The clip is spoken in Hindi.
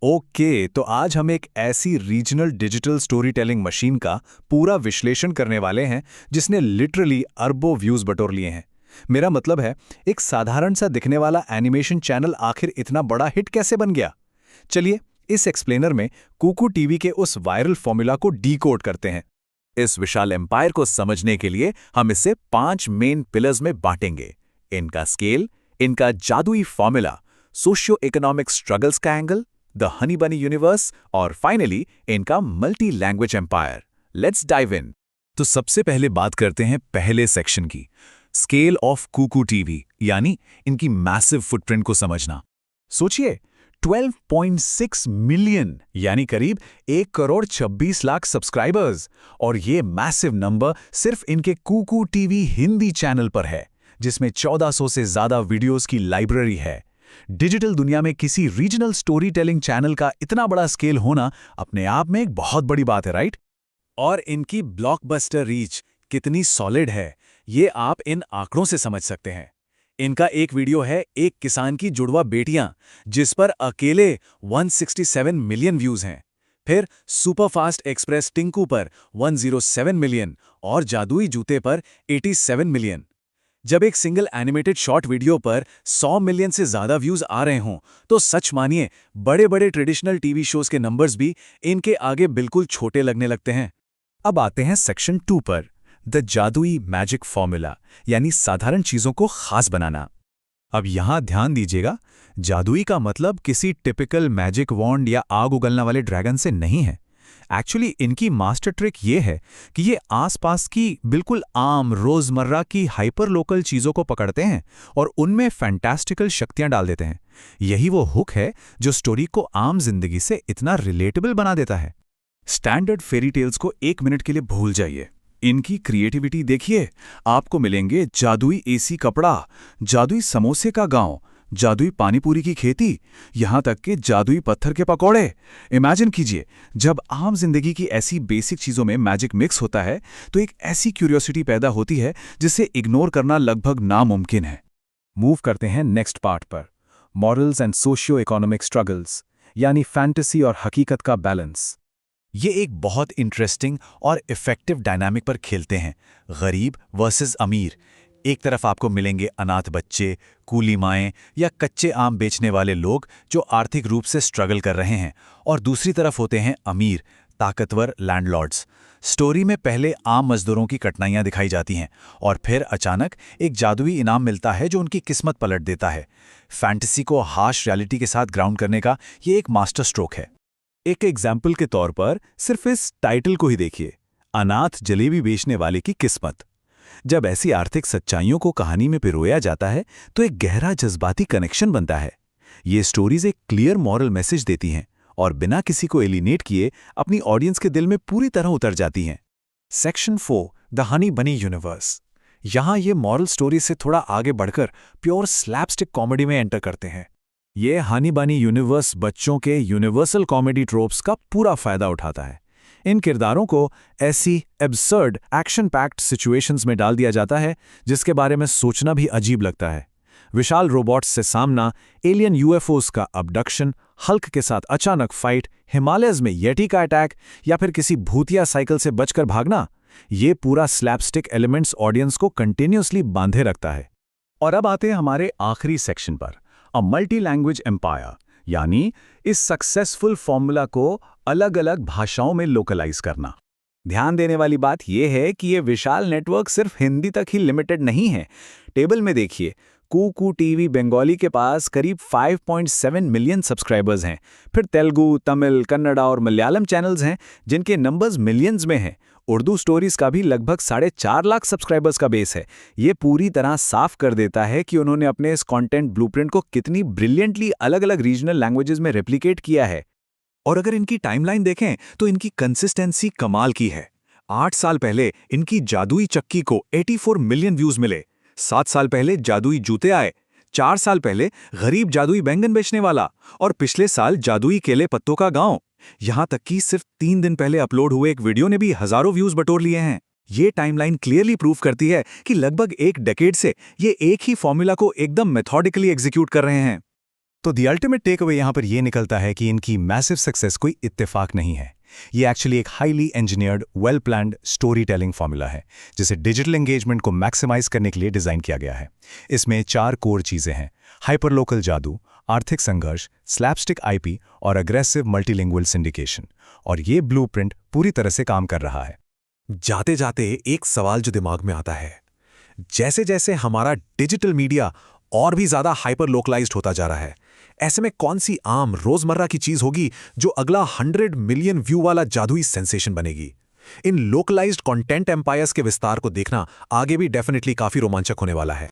ओके, तो आज हम एक ऐसी regional digital story telling machine का पूरा विश्लेषण करने वाले हैं जिसने लिटरली अरबों व्यूज बटोर लिए हैं। मेरा मतलब है, एक साधारण सा दिखने वाला एनिमेशन चैनल आखिर इतना बड़ा हिट कैसे बन गया। चलिए, इस एक्सप्लेनर में कुकू टीवी के उस वायरल फॉर्मूला को डीकोड करते हैं। इस विशाल एम्पायर को समझने के लिए हम इसे 5 मेन पिलर्स में बांटेंगे। इनका स्केल, इनका जादुई फॉर्मूला, सोशियो इकोनॉमिक स्ट्रगल्स का angle, the honey bunny universe और फाइनली इनका multi language empire. Let's dive in. तो सबसे पहले बात करते हैं पहले सेक्शन की, स्केल ऑफ कुकू टीवी, यानी इनकी मैसिव फुटप्रिंट को समझना। सोचिए, 12.6 मिलियन यानी करीब 1 करोड़ 26 लाख सब्सक्राइबर्स, और ये मैसिव नंबर सिर्फ इनके कुकू टीवी हिंदी चैनल पर है, जिसमें 1400 से ज्यादा वीडियोस की लाइब्रेरी है। डिजिटल दुनिया में किसी रीजनल स्टोरी टेलिंग चैनल का इतना बड़ा स्केल होना अपने आप में एक बहुत बड़ी बात है, राइट? और इनकी ब्लॉकबस्टर रीच कितनी सॉलिड है, ये आप इन आंकड़ों से समझ सकते हैं। इनका एक वीडियो है, एक किसान की जुड़वा बेटियां, जिस पर अकेले 167 मिलियन व्यूज हैं। फिर सुपरफास्ट एक्सप्रेस टिंकू पर 107 मिलियन और जादुई जूते पर 87 मिलियन। जब एक सिंगल एनिमेटेड शॉर्ट वीडियो पर 100 मिलियन से ज्यादा व्यूज आ रहे हों, तो सच मानिए बड़े बड़े ट्रेडिशनल टीवी शोज के नंबर्स भी इनके आगे बिल्कुल छोटे लगने लगते हैं। अब आते हैं सेक्शन 2 पर, द जादुई मैजिक फॉर्मूला, यानी साधारण चीजों को खास बनाना। अब यहां ध्यान दीजिएगा, जादुई का मतलब किसी टिपिकल मैजिक वॉन्ड या आग उगलने वाले ड्रैगन से नहीं है। एक्चुअली इनकी मास्टर ट्रिक ये है कि ये आसपास की बिल्कुल आम रोजमर्रा की हाइपर लोकल चीजों को पकड़ते हैं और उनमें फैंटास्टिकल शक्तियां डाल देते हैं। यही वो हुक है जो स्टोरी को आम जिंदगी से इतना रिलेटेबल बना देता है। स्टैंडर्ड फेरी टेल्स को 1 मिनट के लिए भूल जाइए। इनकी क्रिएटिविटी देखिए, आपको मिलेंगे जादुई एसी कपड़ा, जादुई समोसे का गांव, जादुई पानीपुरी की खेती, यहां तक कि जादुई पत्थर के पकौड़े। इमेजिन कीजिए, जब आम जिंदगी की ऐसी बेसिक चीजों में मैजिक मिक्स होता है तो एक ऐसी क्यूरियोसिटी पैदा होती है जिसे इग्नोर करना लगभग नामुमकिन है। मूव करते हैं नेक्स्ट पार्ट पर, morals and socio economic struggles, यानी फैंटेसी और हकीकत का बैलेंस। ये एक बहुत इंटरेस्टिंग और इफेक्टिव डायनामिक पर खेलते हैं, गरीब वर्सेस अमीर। एक तरफ आपको मिलेंगे अनाथ बच्चे, कूली माएं या कच्चे आम बेचने वाले लोग जो आर्थिक रूप से स्ट्रगल कर रहे हैं, और दूसरी तरफ होते हैं अमीर, ताकतवर लैंडलॉर्ड्स। स्टोरी में पहले आम मजदूरों की कठिनाइयां दिखाई जाती हैं और फिर अचानक एक जादुई इनाम मिलता है जो उनकी किस्मत पलट देता है। फैंटेसी को हार्श रियलिटी के साथ ग्राउंड करने का ये एक मास्टर स्ट्रोक है। एक एग्जाम्पल के तौर पर सिर्फ इस टाइटल को ही देखिए, अनाथ जलेबी बेचने वाले की किस्मत। जब ऐसी आर्थिक सच्चाइयों को कहानी में पिरोया जाता है तो एक गहरा जज्बाती कनेक्शन बनता है। ये स्टोरीज एक क्लियर मॉरल मैसेज देती हैं और बिना किसी को एलिनेट किए अपनी ऑडियंस के दिल में पूरी तरह उतर जाती हैं। Section 4, the honey bunny universe. यहां ये मॉरल स्टोरी से थोड़ा आगे बढ़कर प्योर स्लैपस्टिक कॉमेडी में एंटर करते हैं। ये हनी बनी यूनिवर्स बच्चों के यूनिवर्सल कॉमेडी ट्रोप्स का पूरा फायदा उठाता है। इन किरदारों को ऐसी एब्सर्ड एक्शन पैक्ड सिचुएशंस में डाल दिया जाता है जिसके बारे में सोचना भी अजीब लगता है। विशाल रोबोट्स से सामना, एलियन यूएफओस का अबडक्शन, हल्क के साथ अचानक फाइट, हिमालयज में येटी का अटैक या फिर किसी भूतिया साइकिल से बचकर भागना, ये पूरा स्लैपस्टिक एलिमेंट्स ऑडियंस को कंटिन्यूअसली बांधे रखता है। और अब आते हैं हमारे आखिरी सेक्शन पर, अ मल्टी लैंग्वेज एम्पायर, यानी इस सक्सेसफुल फॉर्मूला को अलग अलग भाषाओं में लोकलाइज करना। ध्यान देने वाली बात यह है कि ये विशाल नेटवर्क सिर्फ हिंदी तक ही लिमिटेड नहीं है। टेबल में देखिए, कुकू टीवी बंगाली के पास करीब 5.7 मिलियन सब्सक्राइबर्स हैं। फिर तेलुगु, तमिल, कन्नड़ा और मलयालम चैनल्स हैं जिनके नंबर्स मिलियंस में हैं। उर्दू स्टोरीज का भी लगभग 4.5 लाख सब्सक्राइबर्स का बेस है। ये पूरी तरह साफ कर देता है कि उन्होंने अपने इस कंटेंट ब्लूप्रिंट को कितनी ब्रिलियंटली अलग अलग रीजनल लैंग्वेजेस में रेप्लिकेट किया है। और अगर इनकी टाइमलाइन देखें तो इनकी कंसिस्टेंसी कमाल की है। 8 साल पहले इनकी जादुई चक्की को 84 मिलियन व्यूज मिले। 7 साल पहले जादुई जूते आए। 4 साल पहले गरीब जादुई बैंगन बेचने वाला, और पिछले साल जादुई केले पत्तों का गांव। यहां तक कि सिर्फ 3 दिन पहले अपलोड हुए एक वीडियो ने भी हजारों व्यूज बटोर लिए हैं। ये टाइमलाइन क्लियरली प्रूव करती है कि लगभग एक डेकेड से ये एक ही फॉर्मूला को एकदम मेथोडिकली एग्जीक्यूट कर रहे हैं। तो द अल्टीमेट टेक अवे यहां पर यह निकलता है कि इनकी मैसिव सक्सेस कोई इत्तेफाक नहीं है। ये एक्चुअली एक highly engineered, well planned story telling formula है, जिसे डिजिटल एंगेजमेंट को मैक्सिमाइज करने के लिए डिजाइन किया गया है। इसमें 4 कोर चीजें हैं: हाइपरलोकल जादू, आर्थिक संघर्ष, स्लैपस्टिक आईपी और अग्रेसिव मल्टीलिंगुअल सिंडिकेशन। और ये ब्लूप्रिंट पूरी तरह से काम कर रहा है। जाते जाते एक सवाल जो दिमाग में आता है, जैसे जैसे हमारा डिजिटल मीडिया और भी ज्यादा हाइपर लोकलाइज्ड होता जा रहा है, ऐसे में कौन सी आम रोजमर्रा की चीज होगी जो अगला 100 मिलियन व्यू वाला जादुई सेंसेशन बनेगी? इन लोकलाइज्ड कंटेंट एम्पायर्स के विस्तार को देखना आगे भी डेफिनेटली काफी रोमांचक होने वाला है।